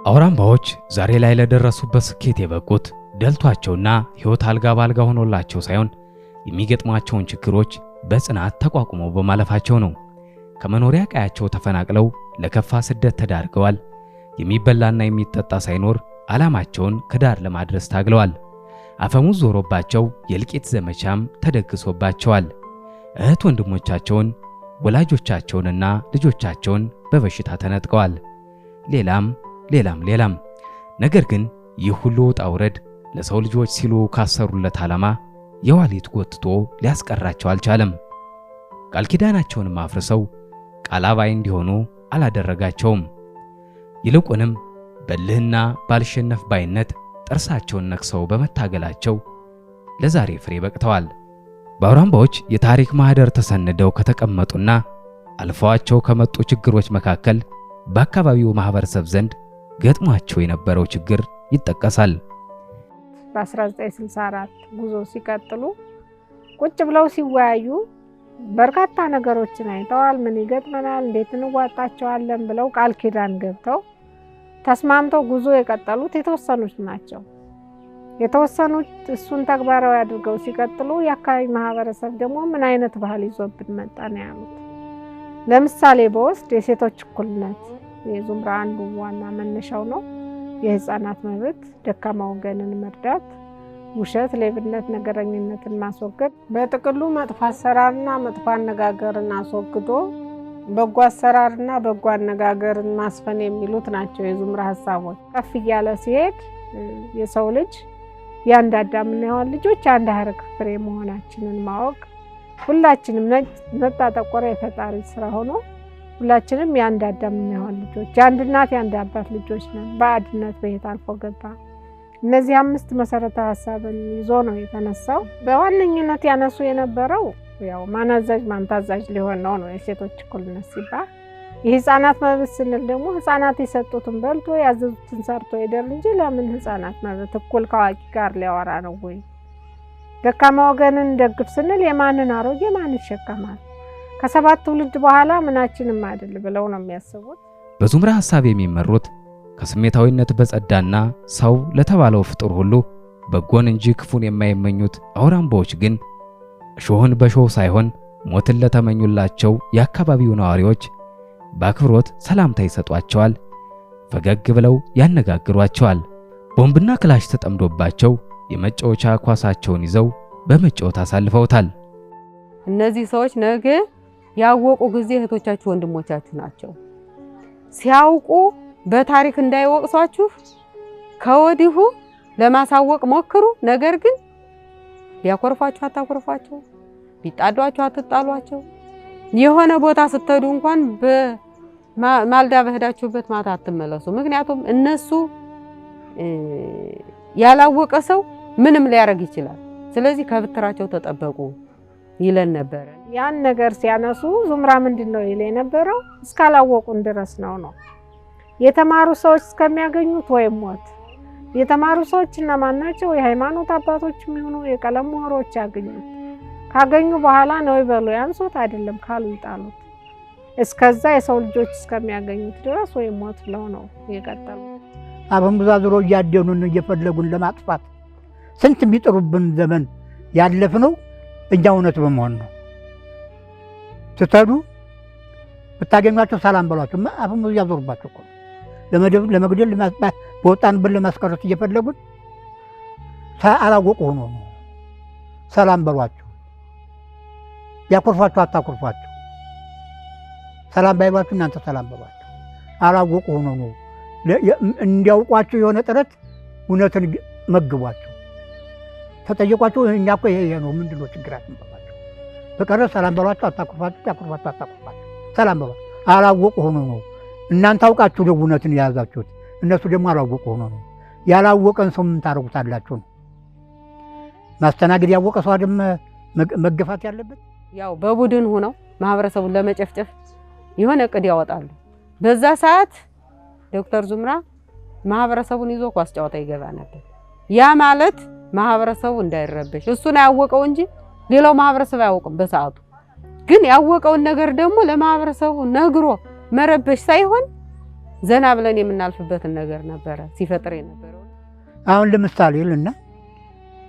አውራምባዎች ዛሬ ላይ ለደረሱበት ስኬት የበቁት ደልቷቸውና ሕይወት አልጋ ባልጋ ሆኖላቸው ሳይሆን የሚገጥሟቸውን ችግሮች በጽናት ተቋቁመው በማለፋቸው ነው። ከመኖሪያ ቀያቸው ተፈናቅለው ለከፋ ስደት ተዳርገዋል። የሚበላና የሚጠጣ ሳይኖር ዓላማቸውን ከዳር ለማድረስ ታግለዋል። አፈሙዝ ዞሮባቸው የእልቂት ዘመቻም ተደግሶባቸዋል። እህት ወንድሞቻቸውን፣ ወላጆቻቸውንና ልጆቻቸውን በበሽታ ተነጥቀዋል። ሌላም። ነገር ግን ይህ ሁሉ ውጣ ውረድ ለሰው ልጆች ሲሉ ካሰሩለት ዓላማ የዋሊት ጎትቶ ሊያስቀራቸው አልቻለም። ቃል ኪዳናቸውን አፍርሰው ቃል አባይ እንዲሆኑ አላደረጋቸውም። ይልቁንም በልህና ባልሸነፍ ባይነት ጥርሳቸውን ነክሰው በመታገላቸው ለዛሬ ፍሬ በቅተዋል። በአውራምባዎች የታሪክ ማህደር ተሰንደው ከተቀመጡና አልፈዋቸው ከመጡ ችግሮች መካከል በአካባቢው ማህበረሰብ ዘንድ ገጥሟቸው የነበረው ችግር ይጠቀሳል። በ1964 ጉዞ ሲቀጥሉ ቁጭ ብለው ሲወያዩ በርካታ ነገሮችን አይተዋል። ምን ይገጥመናል፣ እንዴት እንዋጣቸዋለን ብለው ቃል ኪዳን ገብተው ተስማምተው ጉዞ የቀጠሉት የተወሰኑት ናቸው። የተወሰኑት እሱን ተግባራዊ አድርገው ሲቀጥሉ የአካባቢ ማህበረሰብ ደግሞ ምን አይነት ባህል ይዞብን መጣ ነው ያሉት። ለምሳሌ በወስድ የሴቶች እኩልነት የዙምራ አንዱ ዋና መነሻው ነው። የህፃናት መብት፣ ደካማ ወገንን መርዳት፣ ውሸት፣ ሌብነት፣ ነገረኝነትን ማስወገድ፣ በጥቅሉ መጥፎ አሰራርና መጥፎ አነጋገርን አስወግዶ በጎ አሰራርና በጎ አነጋገርን ማስፈን የሚሉት ናቸው የዙምራ ሐሳቦች። ከፍ እያለ ሲሄድ የሰው ልጅ የአንድ አዳምና ሔዋን ልጆች አንድ ሐረግ ፍሬ መሆናችንን ማወቅ፣ ሁላችንም ነጣ ጠቆረ የፈጣሪ ስራ ሆኖ ሁላችንም የአንድ አዳምና ሔዋን ልጆች፣ የአንድ እናት የአንድ አባት ልጆች ነን። ባዕድነት በየት አልፎ ገባ። እነዚህ 5 መሰረታዊ ሐሳብን ይዞ ነው የተነሳው። በዋነኝነት ያነሱ የነበረው ያው ማናዛዥ ማንታዛዥ ሊሆን ነው የሴቶች እኩልነት ሲባል። የህፃናት መብት ስንል ደግሞ ህፃናት የሰጡትን በልቶ ያዘዙትን ሰርቶ ይደር እንጂ ለምን ህፃናት መብት እኩል ከአዋቂ ጋር ሊያወራ ነው ወይ? ደካማ ወገንን ደግፍ ስንል የማንን አሮጌ ማን ይሸከማል? ከ7 ትውልድ በኋላ ምናችንም አይደል ብለው ነው የሚያስቡት። በዙምራ ሐሳብ የሚመሩት ከስሜታዊነት በጸዳና ሰው ለተባለው ፍጡር ሁሉ በጎን እንጂ ክፉን የማይመኙት አውራምባዎች ግን እሾህን በሾህ ሳይሆን ሞትን ለተመኙላቸው የአካባቢው ነዋሪዎች በአክብሮት ሰላምታ ይሰጧቸዋል። ፈገግ ብለው ያነጋግሯቸዋል። ቦምብና ክላሽ ተጠምዶባቸው የመጫወቻ ኳሳቸውን ይዘው በመጫወት አሳልፈውታል። እነዚህ ሰዎች ነገ ያወቁ ጊዜ እህቶቻችሁ ወንድሞቻችሁ ናቸው። ሲያውቁ በታሪክ እንዳይወቅሷችሁ ከወዲሁ ለማሳወቅ ሞክሩ። ነገር ግን ቢያኮርፋችሁ አታኮርፏቸው፣ ቢጣዷችሁ አትጣሏቸው። የሆነ ቦታ ስትሄዱ እንኳን በማልዳ በሄዳችሁበት ማታ አትመለሱ። ምክንያቱም እነሱ ያላወቀ ሰው ምንም ሊያረግ ይችላል። ስለዚህ ከብትራቸው ተጠበቁ ይለን ነበር። ያን ነገር ሲያነሱ ዙምራ ምንድነው ይለ የነበረው እስካላወቁን ድረስ ነው። የተማሩ ሰዎች እስከሚያገኙት ወይ ሞት። የተማሩ ሰዎች እነማን ናቸው? የሃይማኖት አባቶች የሚሆኑ የቀለም ምሁሮች ያገኙት። ካገኙ በኋላ ነው ይበሉ፣ ያንሶት አይደለም ካሉ ይጣሉት። እስከዛ የሰው ልጆች እስከሚያገኙት ድረስ ወይ ሞት ብለው ነው የቀጠሉ። አፈሙዝ ዞሮ እያደኑን እየፈለጉን ለማጥፋት ስንት የሚጥሩብን ዘመን ያለፍነው እኛ እውነት በመሆን ነው። ስትሄዱ ብታገኟቸው ሰላም በሏቸው። አፈሙዝ ያዞርባቸው እኮ ለመግደል ለማጥፋት በወጣንበት ለማስቀረት እየፈለጉን አላወቁ ሆኖ ነው። ሰላም በሏቸው። ያኮርፏቸው አታኮርፏቸው። ሰላም ባይሏችሁ እናንተ ሰላም በሏቸው። አላወቁ ሆኖ ነው። እንዲያውቋቸው የሆነ ጥረት እውነትን መግቧቸው። ተጠየቋቸው እኛ እኮ ይሄ ነው ምንድነው ችግራችን በሏቸው። በቀረ ሰላም በሏቸው። አታኮርፏቸው፣ ያኮርፏቸው አታኮርፏቸው። ሰላም በሏቸው። አላወቁ ሆኖ ነው። እናንተ አውቃችሁ ነው እውነትን የያዛችሁት። እነሱ ደግሞ አላወቁ ሆኖ ነው። ያላወቀን ሰው ምን ታረጉታላችሁ ነው። ማስተናገድ ያወቀ ሰው አይደል መገፋት ያለበት። ያው በቡድን ሆነው ማህበረሰቡን ለመጨፍጨፍ የሆነ እቅድ ያወጣሉ። በዛ ሰዓት ዶክተር ዙምራ ማህበረሰቡን ይዞ ኳስ ጨዋታ ይገባ ነበር። ያ ማለት ማህበረሰቡ እንዳይረበሽ እሱን ያወቀው እንጂ ሌላው ማህበረሰብ አያውቅም። በሰዓቱ ግን ያወቀውን ነገር ደግሞ ለማህበረሰቡ ነግሮ መረበሽ ሳይሆን ዘና ብለን የምናልፍበትን ነገር ነበረ ሲፈጥር የነበረው። አሁን ለምሳሌ ልና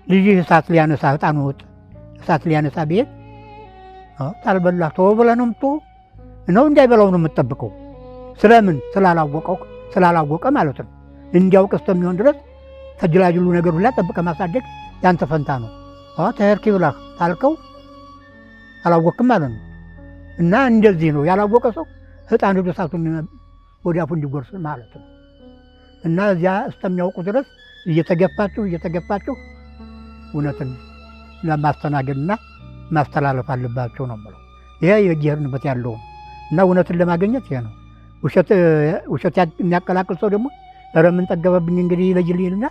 ልጅ እሳት ሊያነሳ ህጣን ወጥ እሳት ሊያነሳ ቤት ታልበላ ተው ብለንም ነው እንዳይበላው ነው የምትጠብቀው። ስለምን ስላላወቀ ማለት ነው። እንዲያውቅ እስከሚሆን ድረስ ተጅላጅሉ ነገር ሁላ ጠብቀ ማሳደግ ያንተ ፈንታ ነው። ተህርኪ ብላህ ታልከው አላወቅም ማለት ነው። እና እንደዚህ ነው ያላወቀ ሰው ህጣን ሄዶ እሳቱን ወዲያፉ እንዲጎርስ ማለት ነው። እና እዚያ እስከሚያውቁ ድረስ እየተገፋችሁ እውነትን ለማስተናገድና ማስተላለፍ አለባቸው ነው የምለው። ይሄ የጀርንበት ያለው እና እውነትን ለማግኘት ይሄ ነው። ውሸት የሚያቀላቅል ሰው ደግሞ ኧረ ምን ጠገበብኝ እንግዲህ ይለይልና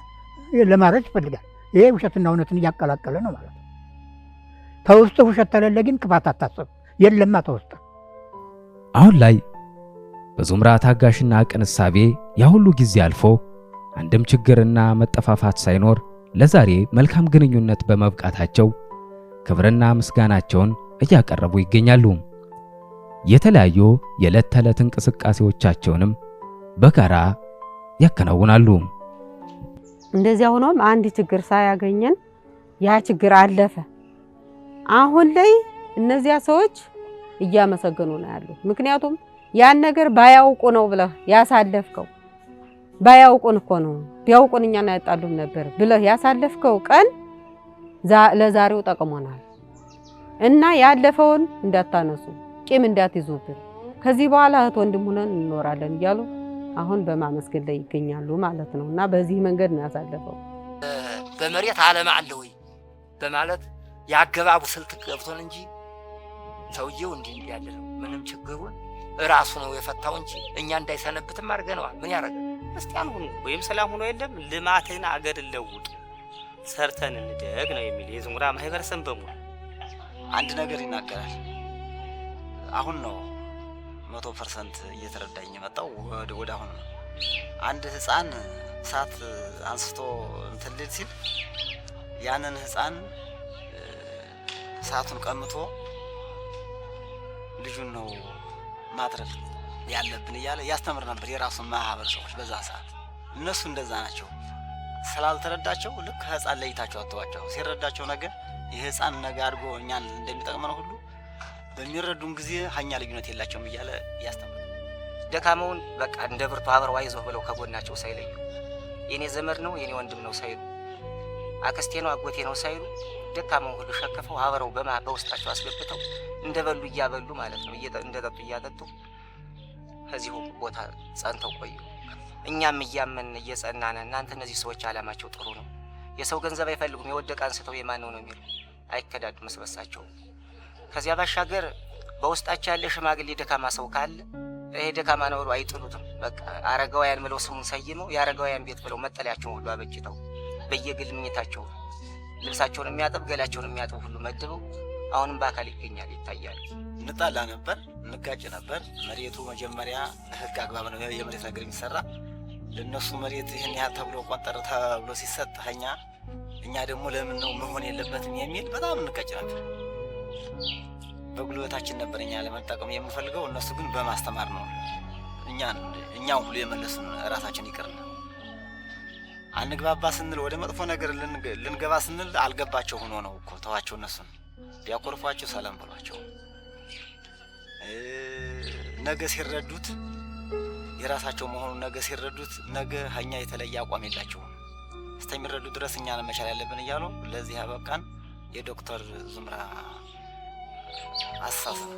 ለማረድ ይፈልጋል። ይሄ ውሸትና እውነትን እያቀላቀለ ነው ማለት ነው። ተውስጥ ውሸት ተለለ ግን ክፋት አታስብ የለማ ተውስጥ። አሁን ላይ በዙምራ ታጋሽና ቅን እሳቤ ያ ሁሉ ጊዜ አልፎ አንድም ችግርና መጠፋፋት ሳይኖር ለዛሬ መልካም ግንኙነት በመብቃታቸው ክብርና ምስጋናቸውን እያቀረቡ ይገኛሉ። የተለያዩ የዕለት ተዕለት እንቅስቃሴዎቻቸውንም በጋራ ያከናውናሉ። እንደዚያ ሆኖም አንድ ችግር ሳያገኘን ያ ችግር አለፈ። አሁን ላይ እነዚያ ሰዎች እያመሰገኑ ነው ያሉት። ምክንያቱም ያን ነገር ባያውቁ ነው ብለህ ያሳለፍከው ባያውቁን እኮ ነው ቢያውቁን እኛን ያጣሉም ነበር ብለህ ያሳለፍከው ቀን ለዛሬው ጠቅሞናል እና ያለፈውን እንዳታነሱ ቂም እንዳትይዙብን ከዚህ በኋላ እህት ወንድም ሆነን እንኖራለን እያሉ አሁን በማመስገን ላይ ይገኛሉ ማለት ነው። እና በዚህ መንገድ ነው ያሳለፈው። በመሬት ዓለም አለ ወይ በማለት ያገባቡ ስልት ገብቶን እንጂ ሰውየው እንዲህ ያለ ነው ምንም ችግሩን ራሱ ነው የፈታው እንጂ እኛ እንዳይሰነብትም አድርገነዋል። ምን ያደርጋል? ክርስቲያን ሁኑ ወይም ሰላም ሁኑ የለም ልማትን አገር ለውጥ ሰርተን እንደግ ነው የሚል የዙምራ ማህበረሰብ በሙሉ አንድ ነገር ይናገራል። አሁን ነው 100% እየተረዳኝ የመጣው ወደ አሁን ነው። አንድ ህፃን እሳት አንስቶ እንትን ሊል ሲል ያንን ህፃን እሳቱን ቀምቶ ልጁን ነው ማድረግ ያለብን እያለ ያስተምር ነበር የራሱን ማህበረሰቦች። በዛ ሰዓት እነሱ እንደዛ ናቸው። ስላልተረዳቸው ልክ ህፃን ለይታቸው አጥተዋቸው ሲረዳቸው ነገር ይሄ ህፃን ነገ አድጎ እኛን እንደሚጠቅመን ሁሉ በሚረዱን ጊዜ ሀኛ ልዩነት የላቸውም እያለ ያስተምር። ደካማውን በቃ እንደ ብርቱ አብረው አይዞህ ብለው ከጎናቸው ሳይለዩ የኔ ዘመድ ነው የኔ ወንድም ነው ሳይሉ አክስቴ ነው አጎቴ ነው ሳይሉ ደካማውን ሁሉ ሸክፈው አብረው በውስጣቸው አስገብተው እንደበሉ እያበሉ ማለት ነው እንደጠጡ እያጠጡ ከዚሁ ቦታ ጸንተው ቆዩ። እኛም እያመን እየጸናን እናንተ እነዚህ ሰዎች አላማቸው ጥሩ ነው፣ የሰው ገንዘብ አይፈልጉም፣ የወደቀ አንስተው የማን ነው የሚሉ አይከዳዱም መስበሳቸው። ከዚያ ባሻገር በውስጣቸው ያለ ሽማግሌ ደካማ ሰው ካለ ይሄ ደካማ ነው ብለው አይጥሉትም። በቃ አረጋውያን ብለው ስሙን ሰይመው የአረጋውያን ቤት ብለው መጠለያቸውን ሁሉ አበጅተው በየግል ምኝታቸው ልብሳቸውን የሚያጥብ ገላቸውን የሚያጥብ ሁሉ መድበው አሁንም በአካል ይገኛል ይታያል። እንጣላ ነበር፣ እንጋጭ ነበር። መሬቱ መጀመሪያ ህግ አግባብ ነው የመሬት ነገር የሚሰራ ለነሱ መሬት ይሄን ያህል ተብሎ ቆንጠር ተብሎ ሲሰጥ እኛ ደግሞ ለምን ነው መሆን የለበትም የሚል በጣም እንጋጭ ነበር። በጉልበታችን ነበር እኛ ለመጠቀም የምንፈልገው፣ እነሱ ግን በማስተማር ነው እኛን ሁሉ የመለሱን። ራሳችን ይቅርና አንግባባ ስንል ወደ መጥፎ ነገር ልንገባ ስንል አልገባቸው ሆኖ ነው እኮ ተዋቸው። እነሱን ቢያኮርፏቸው ሰላም ብሏቸው ነገ ሲረዱት የራሳቸው መሆኑን ነገ ሲረዱት ነገ ሀኛ የተለየ አቋም የላቸውም። እስከሚረዱ ድረስ እኛን መቻል ያለብን እያሉ ለዚህ አበቃን። የዶክተር ዙምራ አሳሰብ